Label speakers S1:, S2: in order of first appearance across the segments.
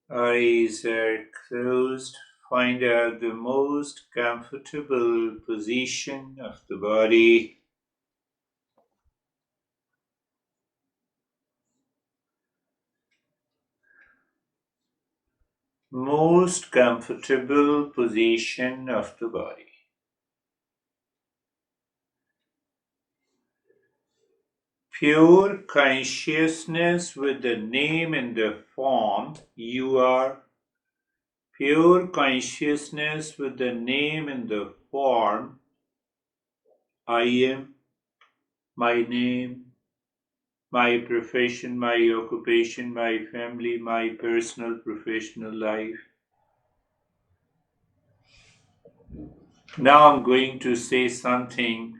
S1: Eyes are closed. Find out the most comfortable position of the body. Most comfortable position of the body. Pure consciousness with the name and the form you are. Pure consciousness with the name and the form I am, my name, my profession, my occupation, my family, my personal professional life. Now I'm going to say something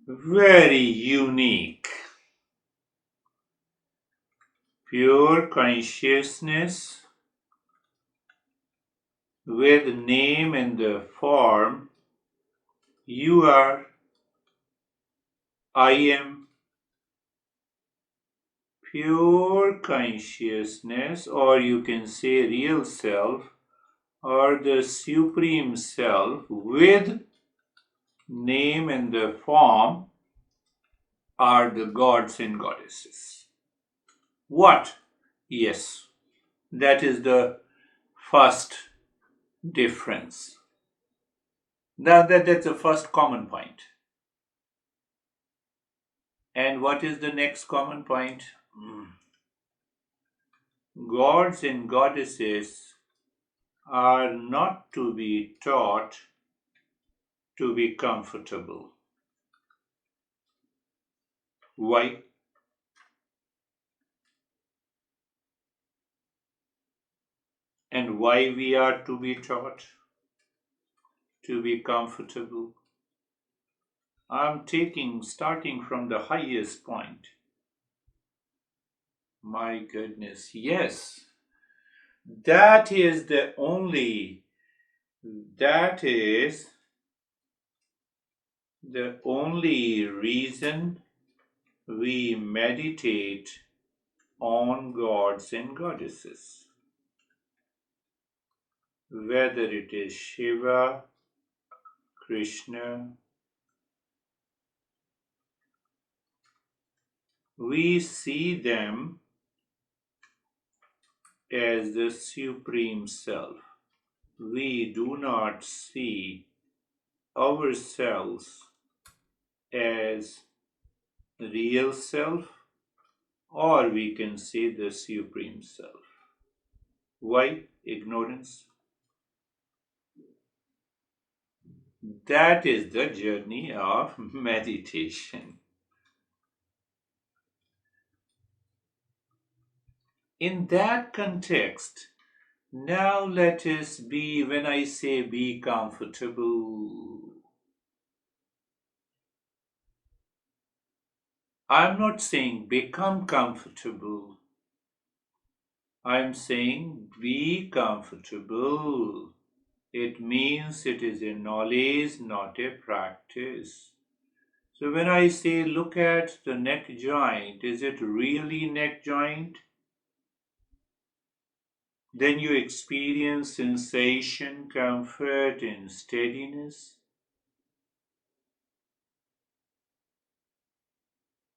S1: very unique. Pure consciousness with name and the form you are, I am. Pure consciousness, or you can say real self, or the supreme self with name and the form are the gods and goddesses. What? Yes, that is the first difference. Now that's the first common point. And what is the next common point? Gods and goddesses are not to be taught to be comfortable. Why? And why we are to be taught to be comfortable? I'm starting from the highest point. My goodness, yes. That is the only, that is the only reason we meditate on gods and goddesses. Whether it is Shiva, Krishna, we see them as the Supreme Self. We do not see ourselves as real self, or we can say the Supreme Self. Why? Ignorance. That is the journey of meditation. In that context, now let us be, when I say be comfortable, I'm not saying become comfortable. I'm saying be comfortable. It means it is a knowledge, not a practice. So when I say look at the neck joint, is it really neck joint? Then you experience sensation, comfort, and steadiness.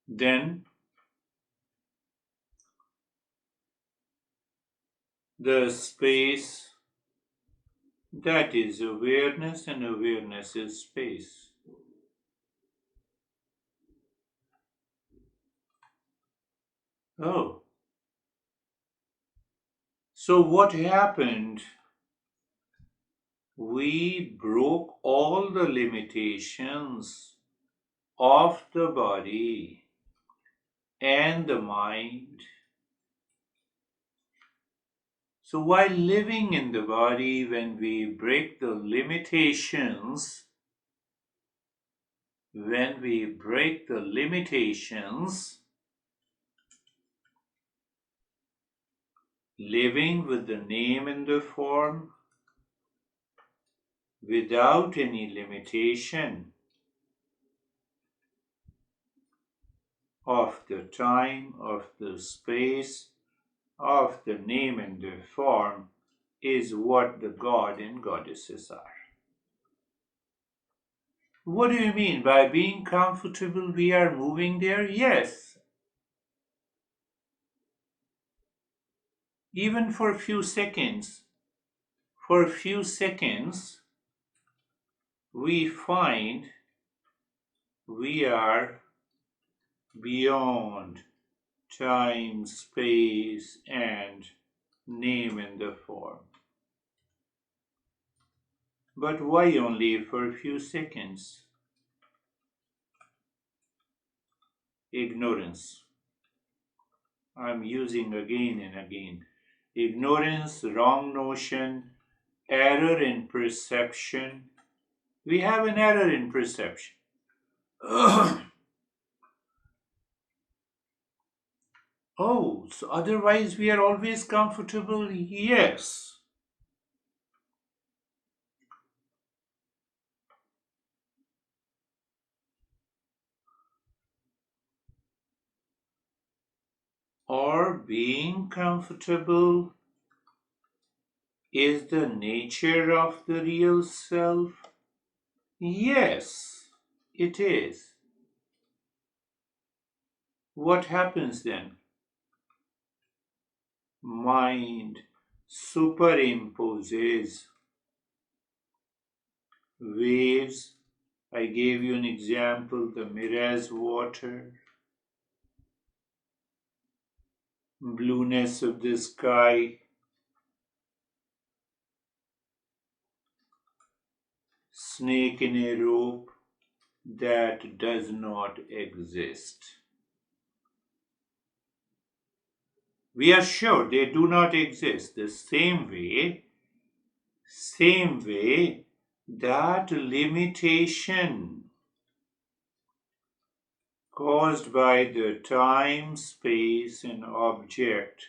S1: Then the space, that is awareness, and awareness is space. Oh, so what happened? We broke all the limitations of the body and the mind. So while living in the body, when we break the limitations, when we break the limitations, living with the name and the form, without any limitation of the time, of the space, of the name and the form is what the God and goddesses are. What do you mean? By being comfortable, we are moving there? Yes. Even for a few seconds. For a few seconds, we find we are beyond time, space, and name and the form. But why only for a few seconds? Ignorance. I'm using again and again. Ignorance, wrong notion, error in perception. We have an error in perception. Oh, so otherwise we are always comfortable? Yes. Or being comfortable is the nature of the real self? Yes, it is. What happens then? Mind superimposes waves. I gave you an example, the mirage water, blueness of the sky, snake in a rope that does not exist. We are sure they do not exist. The same way that limitation caused by the time, space, and object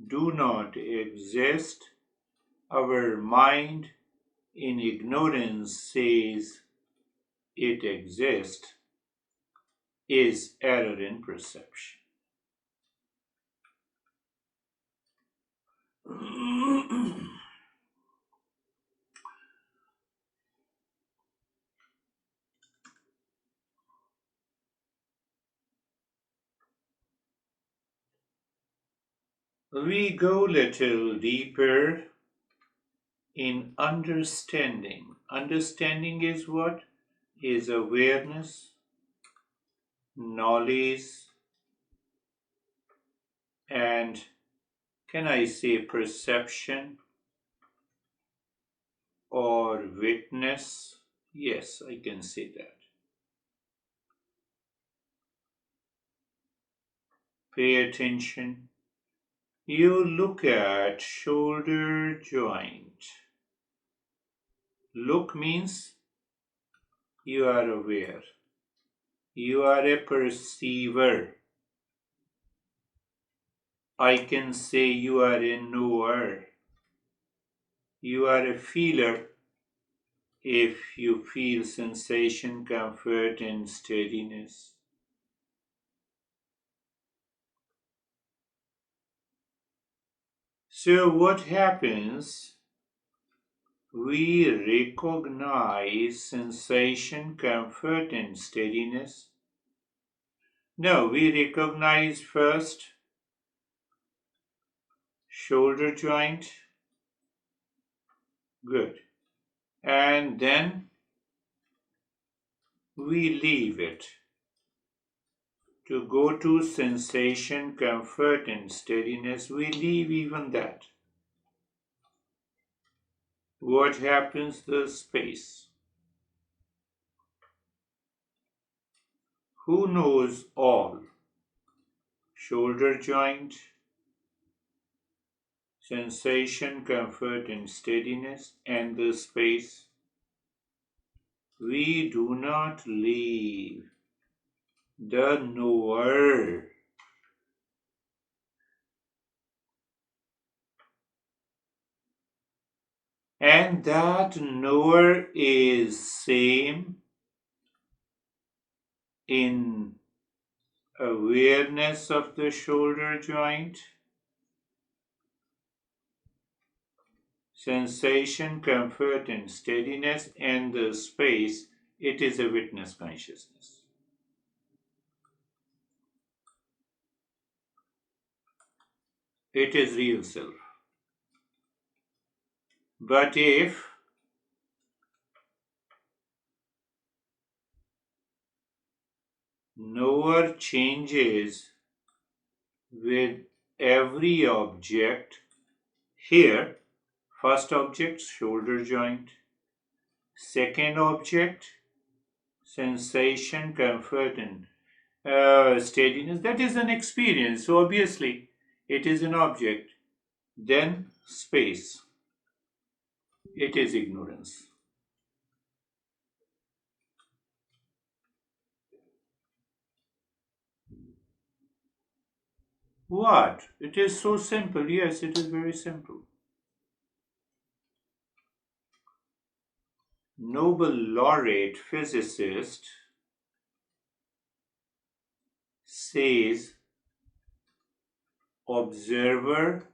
S1: do not exist, our mind in ignorance says it exists, is error in perception. We go little deeper in understanding. Understanding is what? Is awareness, knowledge, and can I say perception or witness? Yes, I can say that. Pay attention. You look at shoulder joint. Look means you are aware. You are a perceiver. I can say you are a knower. You are a feeler if you feel sensation, comfort, and steadiness. So, what happens? We recognize sensation, comfort, and steadiness. No, we recognize first shoulder joint. Good. And then we leave it to go to sensation, comfort, and steadiness. We leave even that. What happens? The space. Who knows all? Shoulder joint, sensation, comfort, and steadiness, and the space. We do not leave the knower. And that knower is same in awareness of the shoulder joint, sensation, comfort, and steadiness, and the space, it is a witness consciousness. It is real self. But if knower changes with every object, here, first object, shoulder joint, second object, sensation, comfort, and steadiness, that is an experience. So obviously, it is an object. Then space, it is ignorance. What? It is so simple. Yes, it is very simple. Nobel laureate physicist says observer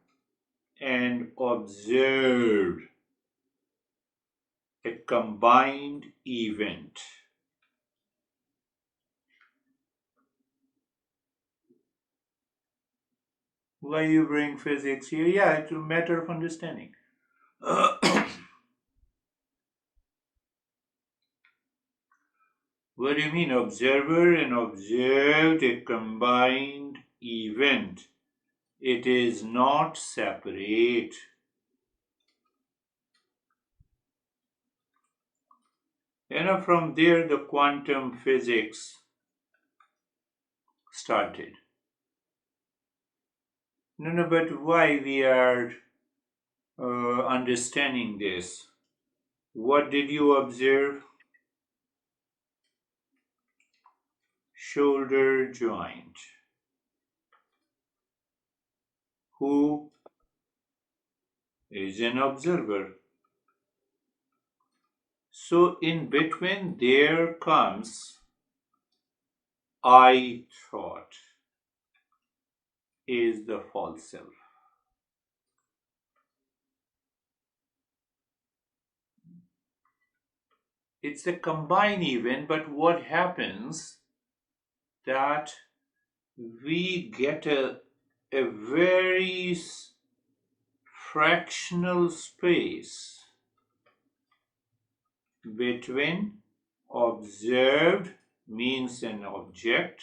S1: and observed, a combined event. Why you bring physics here? Yeah, it's a matter of understanding. What do you mean? Observer and observed, a combined event. It is not separate. From there the quantum physics started. No, but why we are understanding this? What did you observe? Shoulder joint. Who is an observer? So in between there comes I thought is the false self. It's a combined event, but what happens that we get a very fractional space between observed means an object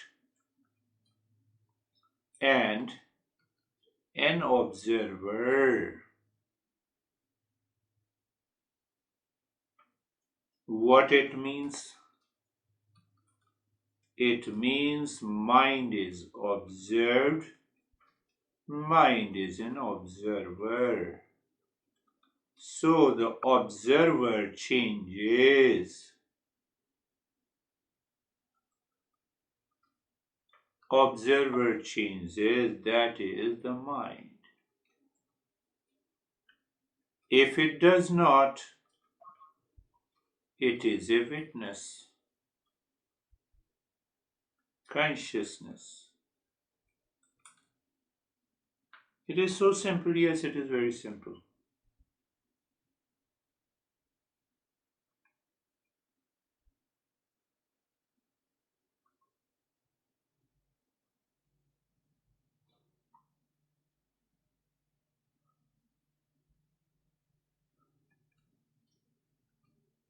S1: and an observer. What it means? It means mind is observed, mind is an observer. So the observer changes. Observer changes, that is the mind. If it does not, it is a witness. Consciousness. It is so simple, yes, it is very simple.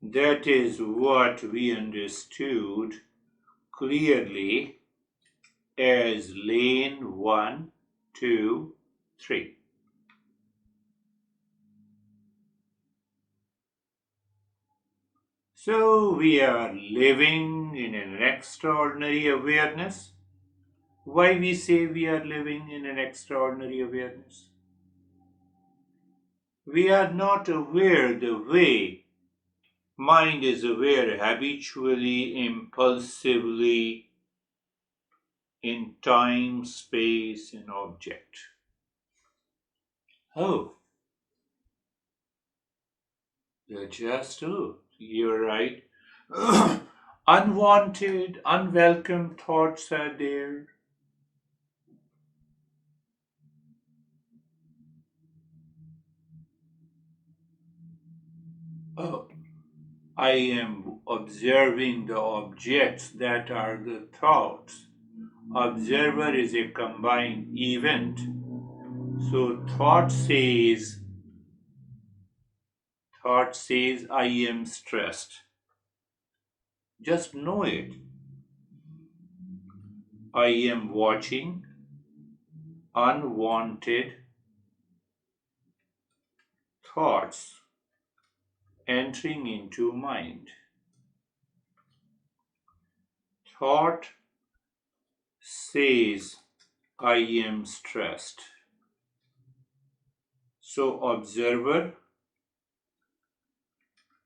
S1: That is what we understood clearly as lane 1, 2, 3. So we are living in an extraordinary awareness. Why we say we are living in an extraordinary awareness? We are not aware the way mind is aware habitually, impulsively, in time, space, and object. Oh, you're right. Unwanted, unwelcome thoughts are there. I am observing the objects that are the thoughts. Observer is a combined event. So thought says I am stressed. Just know it. I am watching unwanted thoughts entering into mind. Thought says I am stressed. So observer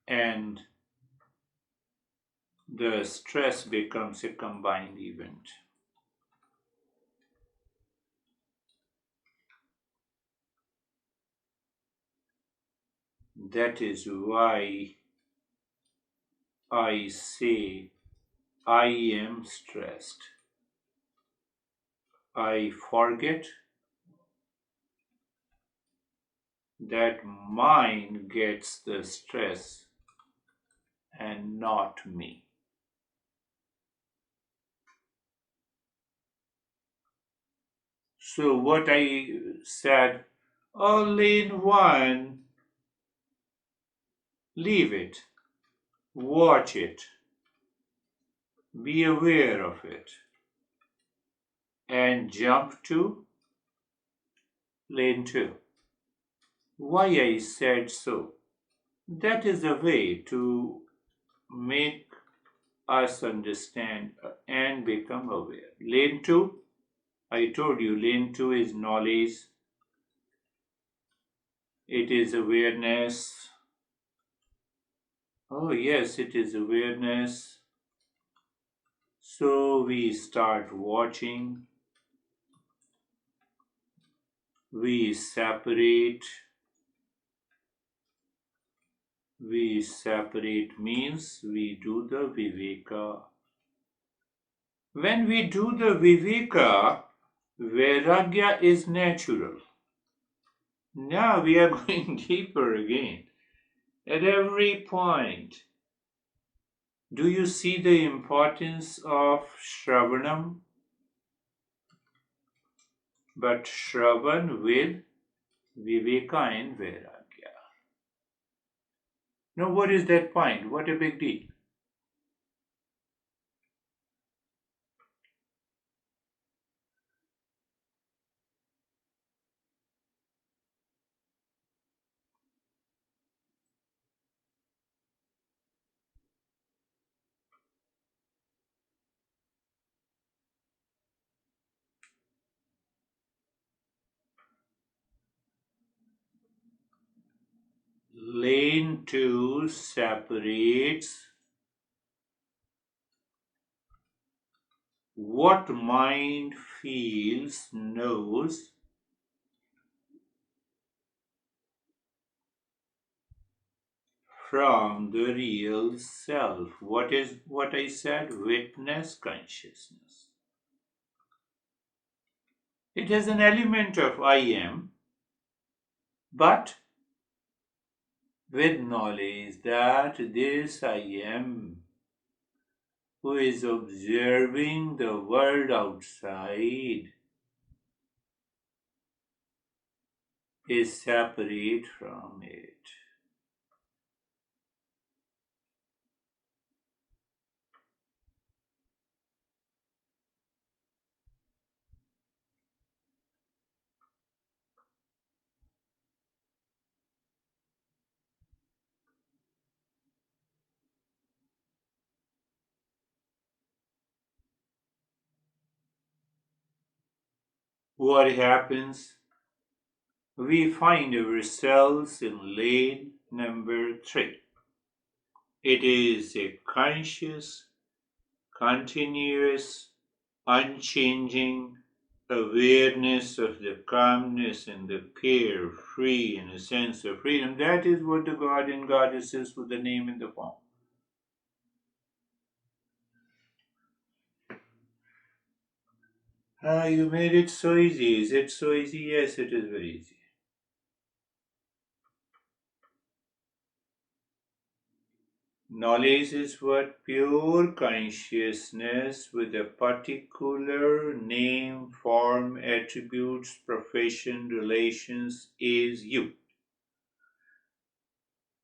S1: and the stress becomes a combined event. That is why I say I am stressed. I forget that mind gets the stress and not me. So, what I said, all in one, leave it, watch it, be aware of it, and jump to lane 2. Why I said so? That is a way to make us understand and become aware. Lane 2, I told you, lane 2 is knowledge, it is awareness. Oh, yes, it is awareness. So we start watching, we separate. We separate means we do the viveka. When we do the viveka, vairagya is natural. Now we are going deeper again. At every point, do you see the importance of Shravanam? But Shravan with Viveka and Vairagya. Now, what is that point? What a big deal. Lane 2 separates what mind feels, knows, from the real self. What is what I said? Witness consciousness. It has an element of I am, but with knowledge that this I am, who is observing the world outside, is separate from it. What happens? We find ourselves in lane number 3. It is a conscious, continuous, unchanging awareness of the calmness and the carefree and a sense of freedom. That is what the God and Goddesses put the name in the form. Ah, you made it so easy. Is it so easy? Yes, it is very easy. Knowledge is what? Pure consciousness with a particular name, form, attributes, profession, relations is you.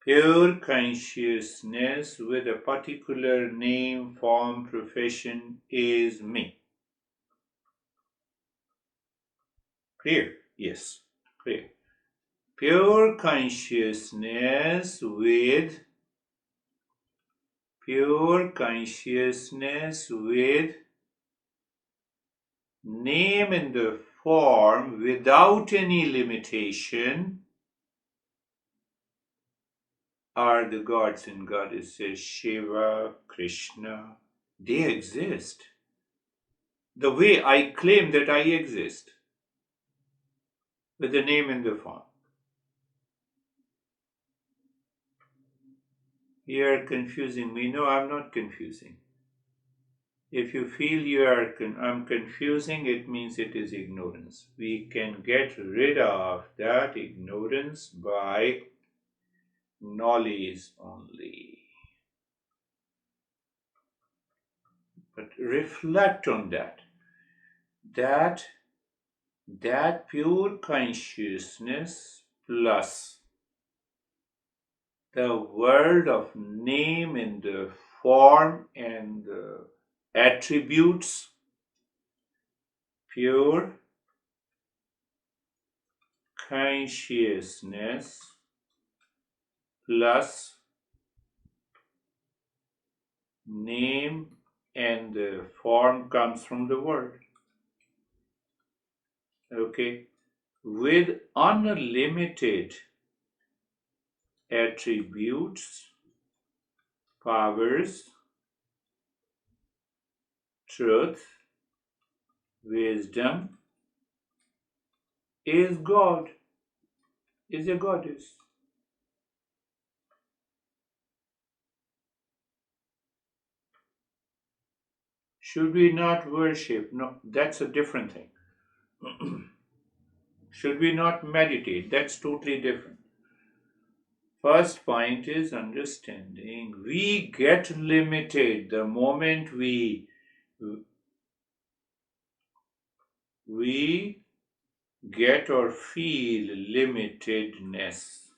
S1: Pure consciousness with a particular name, form, profession is me. Clear? Yes, clear. Pure consciousness with name in the form without any limitation are the gods and goddesses Shiva, Krishna. They exist. The way I claim that I exist with the name in the form. You are confusing me. No, I'm not confusing. If you feel I'm confusing, it means it is ignorance. We can get rid of that ignorance by knowledge only. But reflect on that. That pure consciousness plus the world of name and the form and the attributes, pure consciousness plus name and the form comes from the word. Okay, with unlimited attributes, powers, truth, wisdom, is God, is a goddess. Should we not worship? No, that's a different thing. Should we not meditate? That's totally different. First point is understanding we get limited the moment we get or feel limitedness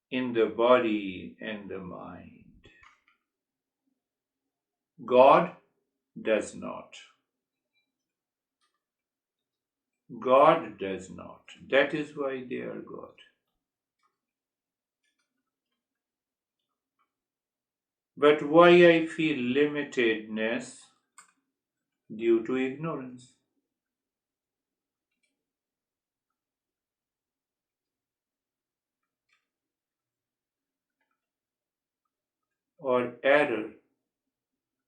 S1: in the body and the mind. God does not. God does not. That is why they are God. But why I feel limitedness? Due to ignorance. Or error.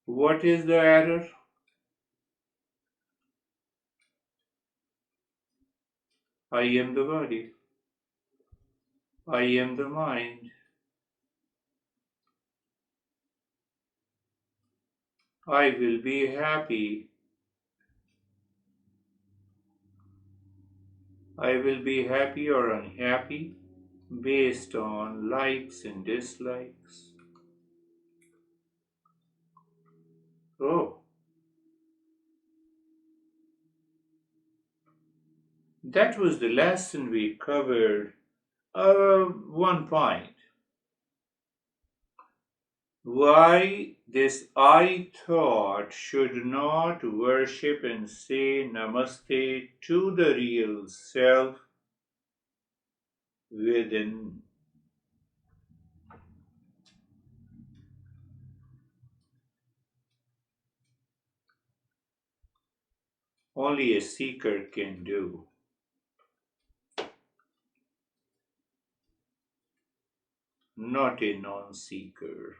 S1: What is the error? I am the body. I am the mind. I will be happy. I will be happy or unhappy based on likes and dislikes. Oh, that was the lesson we covered. One point. Why this I thought should not worship and say namaste to the real self within. Only a seeker can do, not a non-seeker.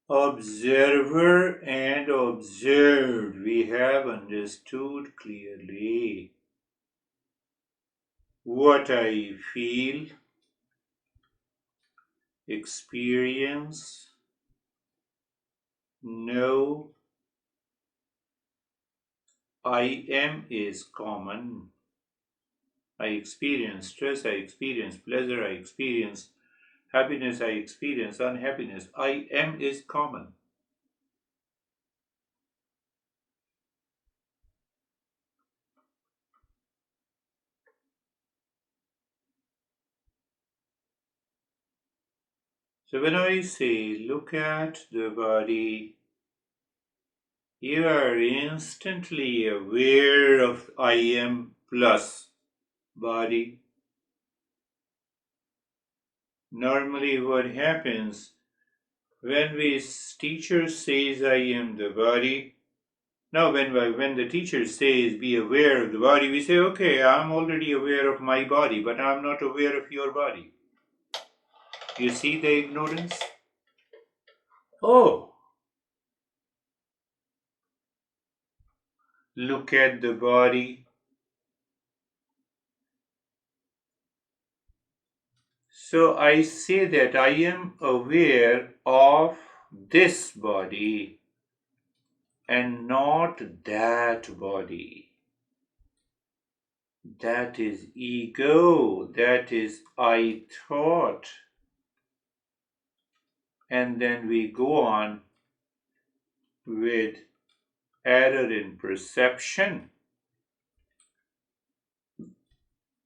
S1: Observer and observed, we have understood clearly. What I feel, experience, know, I am is common. I experience stress, I experience pleasure, I experience happiness, I experience unhappiness. I am is common. So when I say look at the body, you are instantly aware of I am plus body. Normally what happens when teacher says I am the body, now when the teacher says be aware of the body, we say okay, I'm already aware of my body, but I'm not aware of your body. You see the ignorance? Oh, look at the body. So I say that I am aware of this body and not that body. That is ego, that is I thought. And then we go on with error in perception.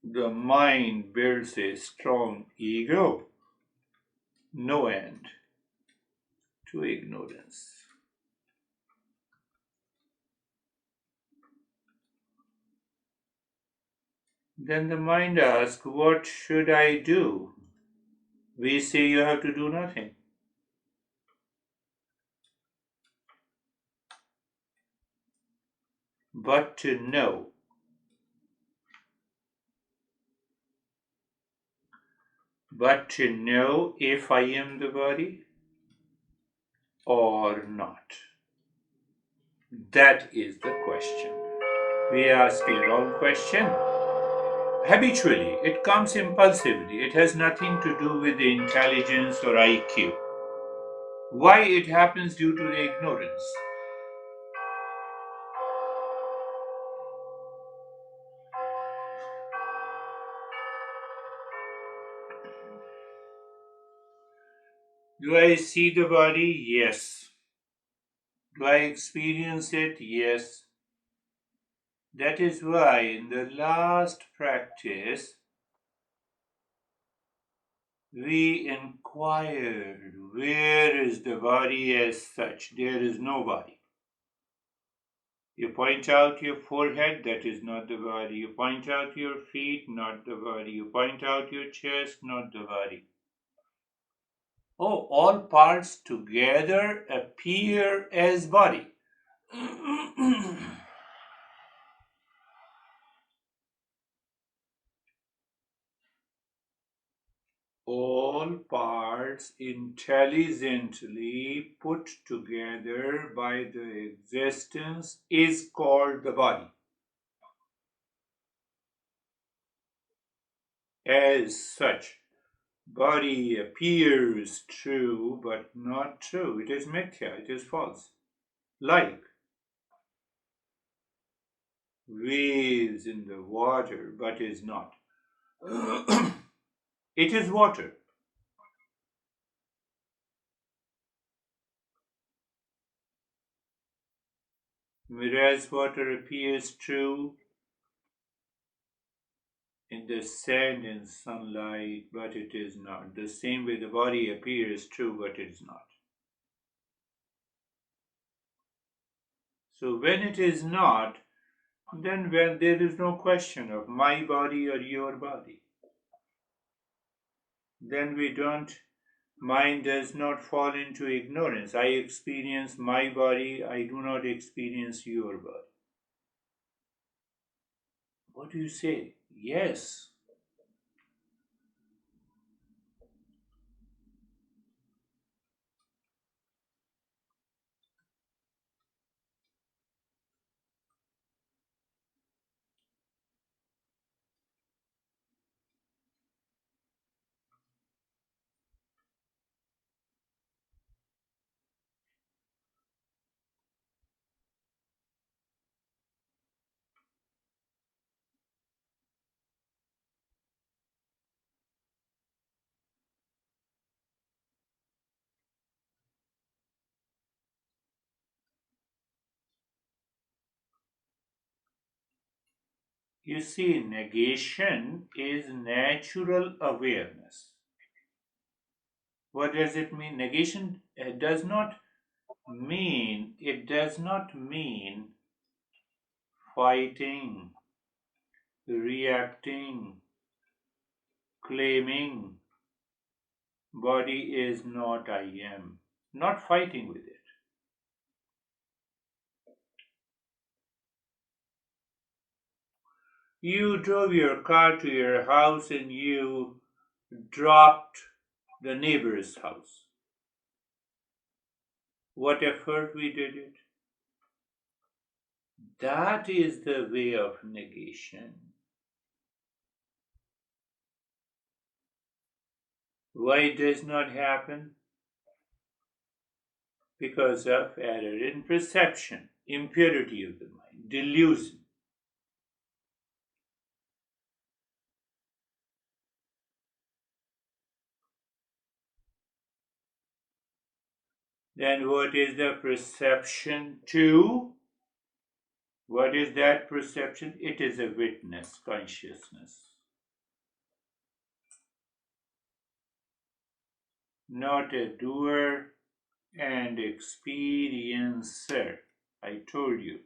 S1: The mind builds a strong ego, no end to ignorance. Then the mind asks, what should I do? We say you have to do nothing, but to know. But to know if I am the body or not. That is the question. We ask a wrong question. Habitually, it comes impulsively. It has nothing to do with the intelligence or IQ. Why it happens due to the ignorance. Do I see the body? Yes. Do I experience it? Yes. That is why in the last practice we inquired, where is the body as such? There is no body. You point out your forehead, that is not the body. You point out your feet, not the body. You point out your chest, not the body. Oh, all parts together appear as body. All parts intelligently put together by the existence is called the body. As such, body appears true but not true. It is mithya, it is false. Like waves in the water but is not. It is water. Whereas water appears true in the sand and sunlight, but it is not. The same way the body appears true, but it is not. So when it is not, then when there is no question of my body or your body, then we don't, mind does not fall into ignorance. I experience my body, I do not experience your body. What do you say? Yes. You see, negation is natural awareness. What does it mean? Negation does not mean fighting, reacting, claiming body is not I am, not fighting with it. You drove your car to your house and you dropped the neighbor's house. What effort we did it? That is the way of negation. Why it does not happen? Because of error in perception, impurity of the mind, delusion. Then what is the perception to? What is that perception? It is a witness consciousness, not a doer and experiencer. I told you.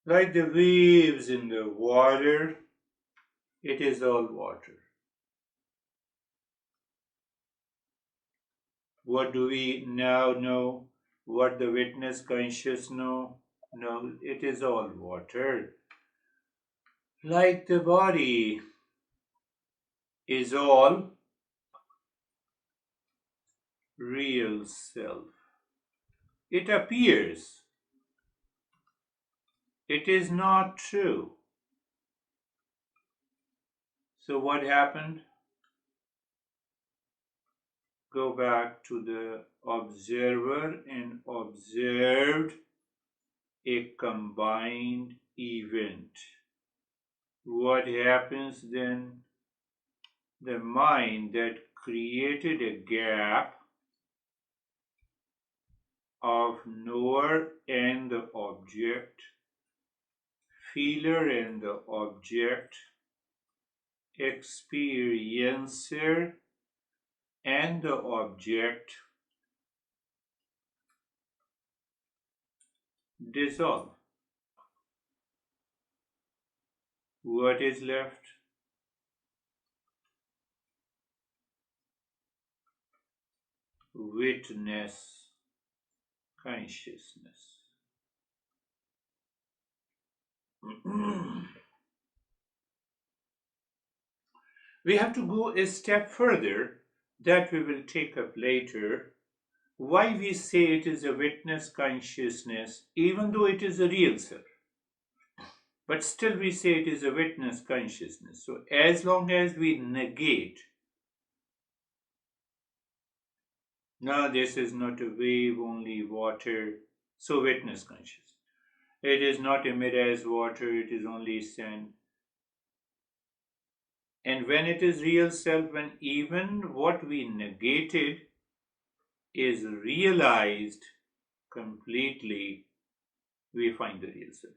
S1: Like the waves in the water, it is all water. What do we now know? What the witness conscious know? No, it is all water. Like the body is all real self. It appears. It is not true. So what happened? Go back to the observer and observed a combined event. What happens then? The mind that created a gap of knower and the object, feeler and the object, experiencer and the object dissolve. What is left? Witness consciousness. We have to go a step further that we will take up later. Why we say it is a witness consciousness, even though it is a real self. But still we say it is a witness consciousness. So as long as we negate, no, this is not a wave, only water, so witness consciousness. It is not a mirror as water, it is only sand. And when it is real self, when even what we negated is realized completely, we find the real self.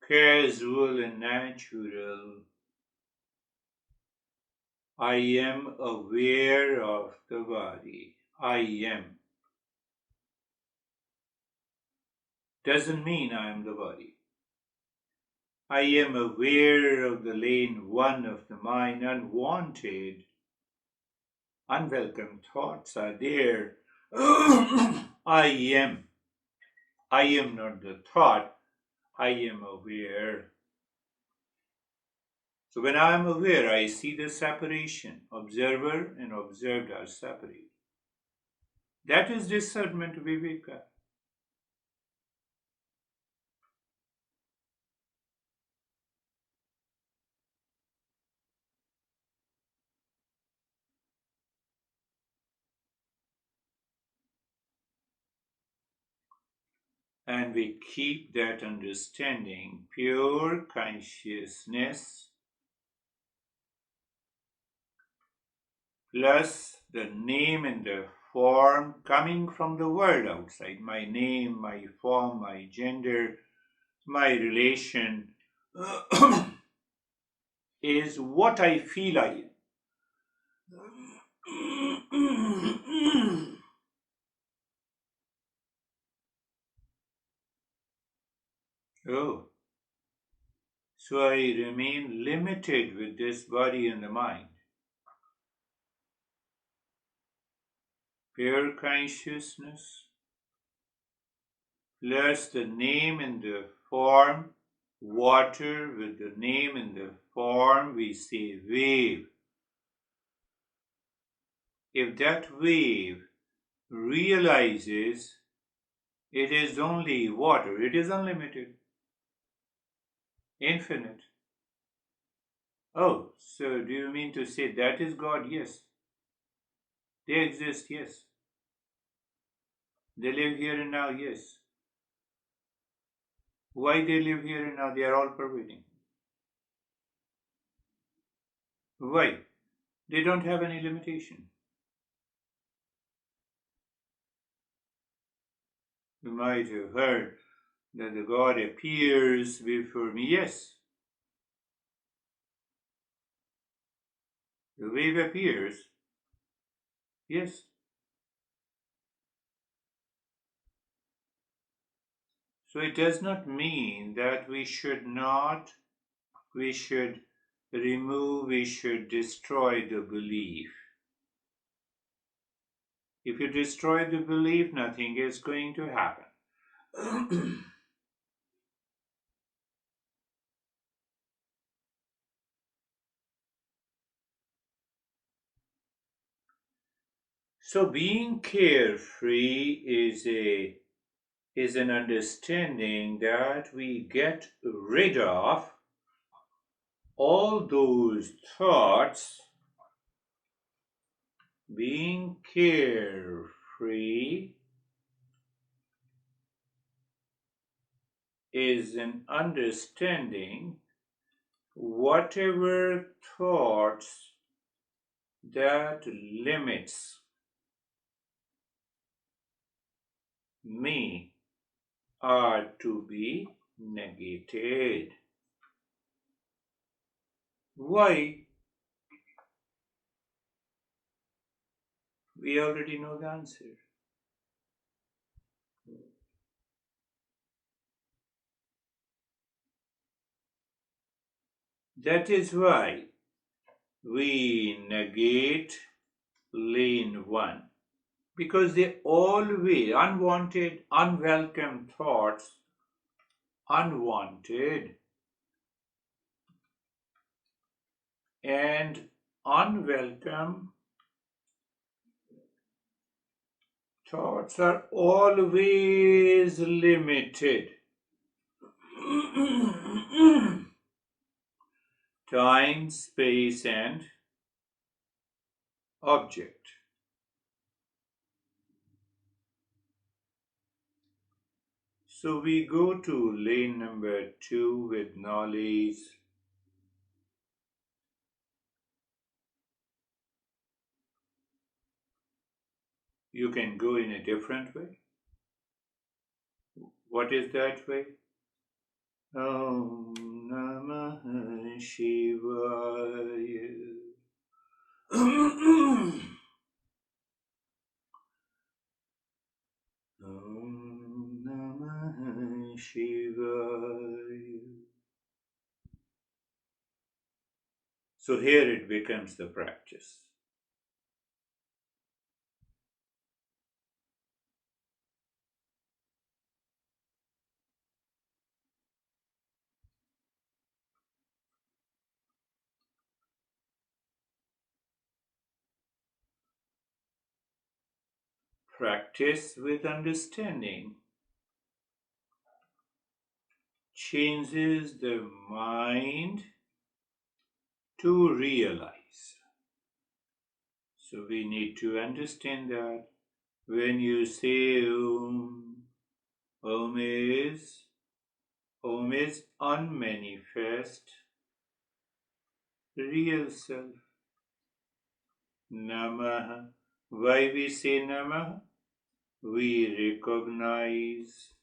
S1: Casual and natural. I am aware of the body. I am. Doesn't mean I am the body. I am aware of the lane one of the mind. Unwanted, unwelcome thoughts are there. I am. I am not the thought. I am aware. So when I am aware, I see the separation. Observer and observed are separate. That is discernment, viveka. And we keep that understanding, pure consciousness, plus the name and the form coming from the world outside. My name, my form, my gender, my relation is what I feel I am. Oh, so I remain limited with this body and the mind. Pure consciousness plus the name and the form, water with the name and the form, we say wave. If that wave realizes it is only water, it is unlimited, infinite. Oh, so do you mean to say that is God? Yes. They exist, yes. They live here and now, yes. Why they live here and now? They are all pervading. Why? They don't have any limitation. You might have heard that the God appears before me. Yes, the wave appears. Yes. So it does not mean that we should remove, we should destroy the belief. If you destroy the belief, nothing is going to happen. So being carefree is an understanding that we get rid of all those thoughts. Being carefree is an understanding whatever thoughts that limits me are to be negated. Why? We already know the answer. That is why we negate lane one. Because they always, unwanted, unwelcome thoughts, unwanted and unwelcome thoughts are always limited. Time, space, and object. So we go to lane number 2 with knowledge. You can go in a different way. What is that way? Om Namah Shivaya. Om Namah Shivaya. So here it becomes the practice. Practice with understanding changes the mind to realize. So we need to understand that when you say Om is unmanifest real self. Namah. Why we say Namah? We recognize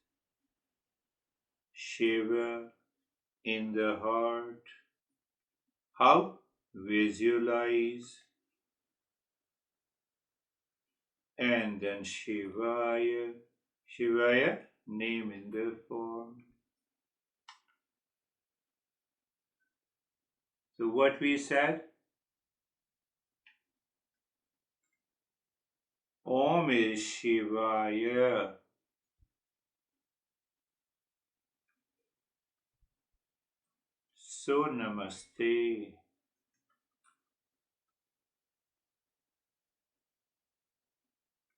S1: Shiva in the heart. How? Visualize. And then Shivaya. Shivaya, name in the form. So what we said? Om is Shivaya. So namaste.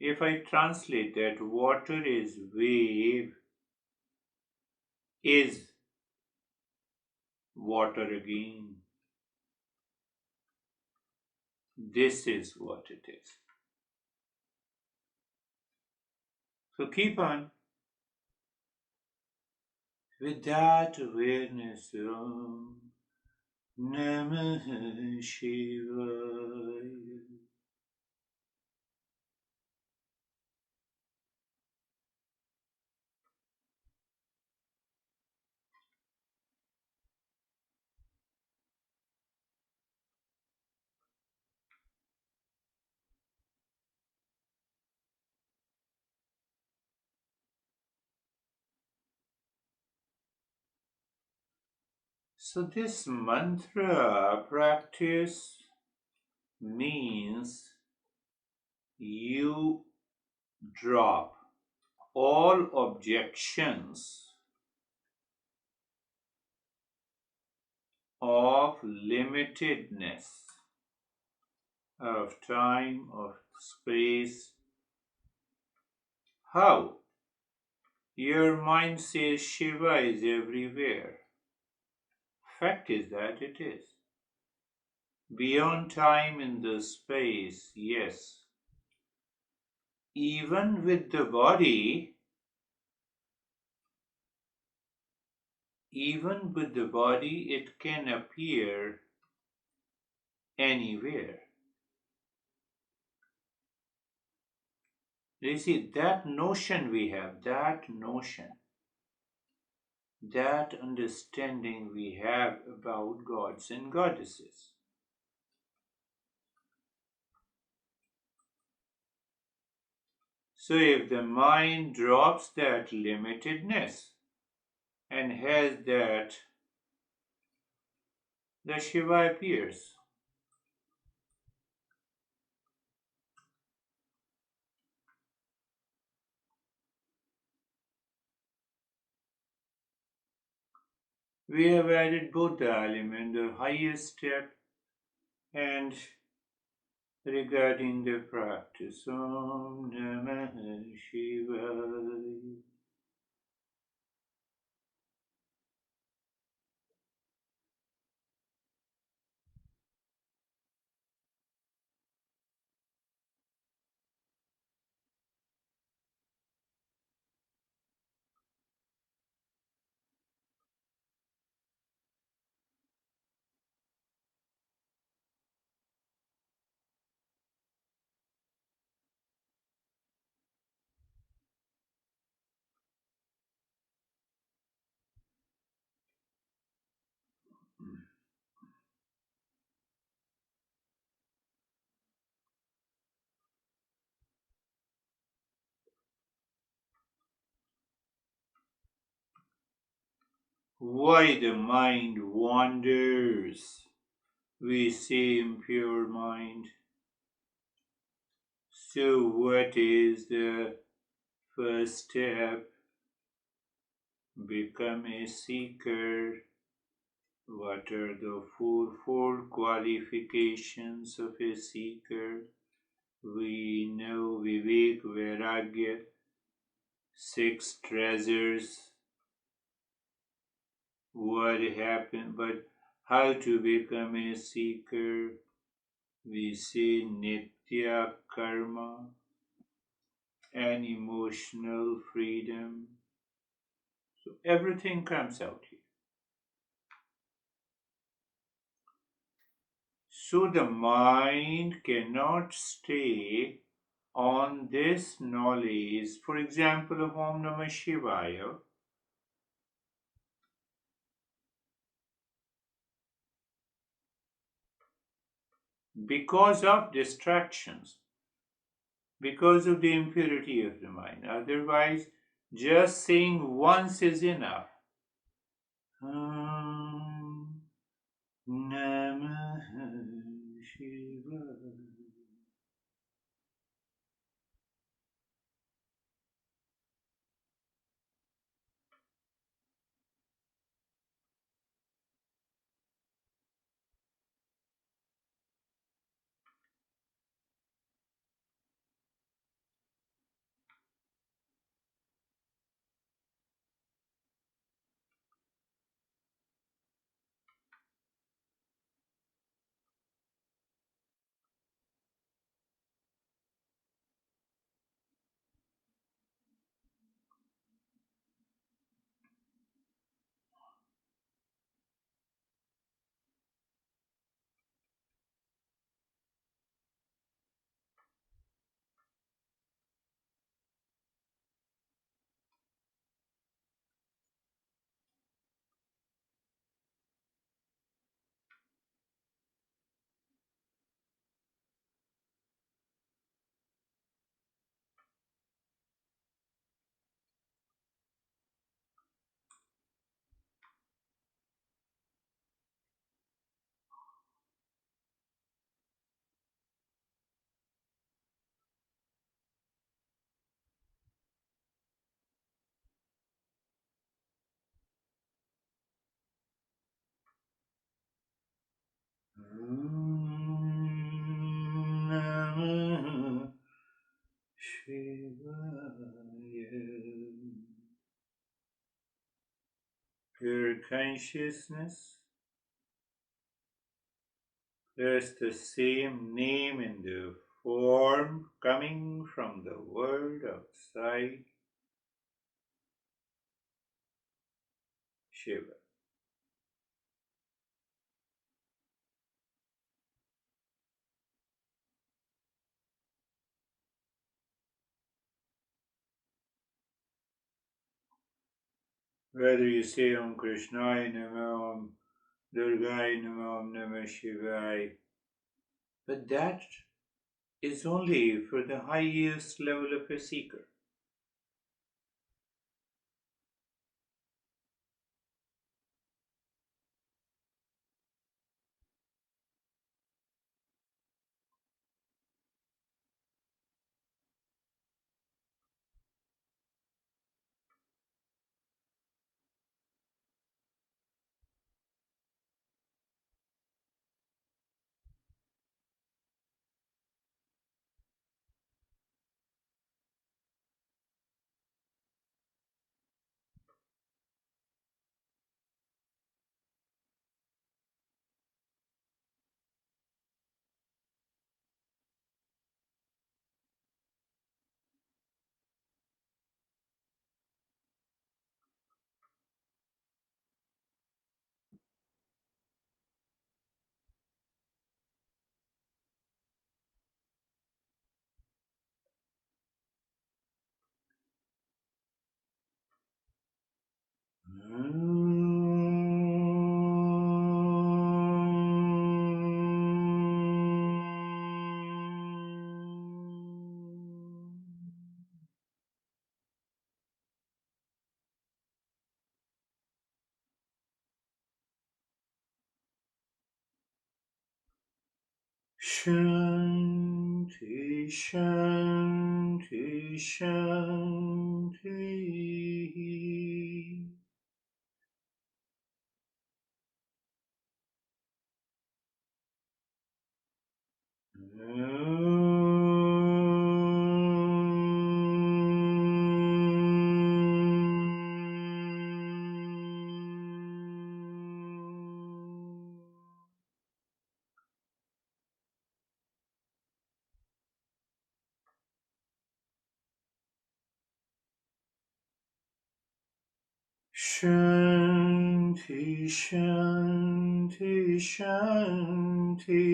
S1: If I translate that, water is wave, is water again. This is what it is. So keep on with that awareness. Om Namah Shivaya. So this mantra practice means you drop all objections of limitedness, of time, of space. How? Your mind says Shiva is everywhere. Fact is that it is. Beyond time in the space, yes. Even with the body, it can appear anywhere. You see, that notion we have, that understanding we have about gods and goddesses. So if the mind drops that limitedness and has that, the Shiva appears. We have added both the element, the highest step, and regarding the practice. Om Namah Shivaya. Why the mind wanders? We say impure mind. So, what is the first step? Become a seeker. What are the four qualifications of a seeker? We know Vivek, bhagya, 6 treasures, what happened, but how to become a seeker. We say nitya karma and emotional freedom. So everything comes out here. So the mind cannot stay on this knowledge, for example, of Om Namah Shivaya, because of distractions, because of the impurity of the mind. Otherwise, just saying once is enough. Om Namah Shivaya. Om Namah Shivaya. Pure consciousness, there's the same name in the form coming from the world outside, Shiva. Whether you say Om Krishnaya Namah, Om Durgaya Namah, Om Namah Shivaya, but that is only for the highest level of a seeker. Shanti, Shanti, Shanti. Shanti, Shanti, Shanti.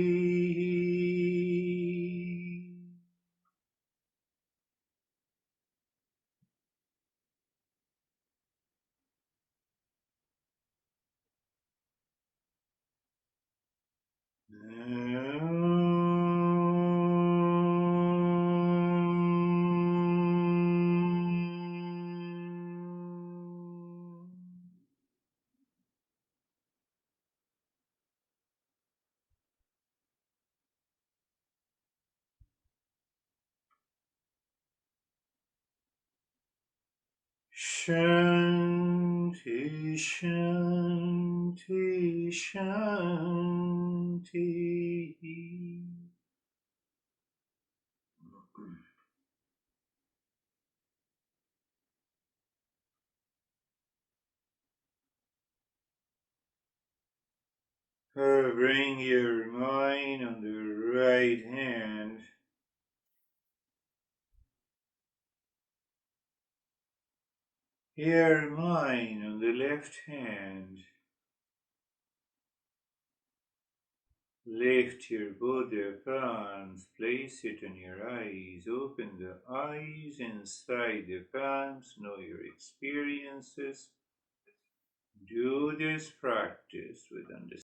S1: Shanti, Shanti, Shanti. Bring your mind on the right hand. Your mind on the left hand. Lift your both your palms, place it on your eyes, open the eyes inside the palms, know your experiences. Do this practice with understanding.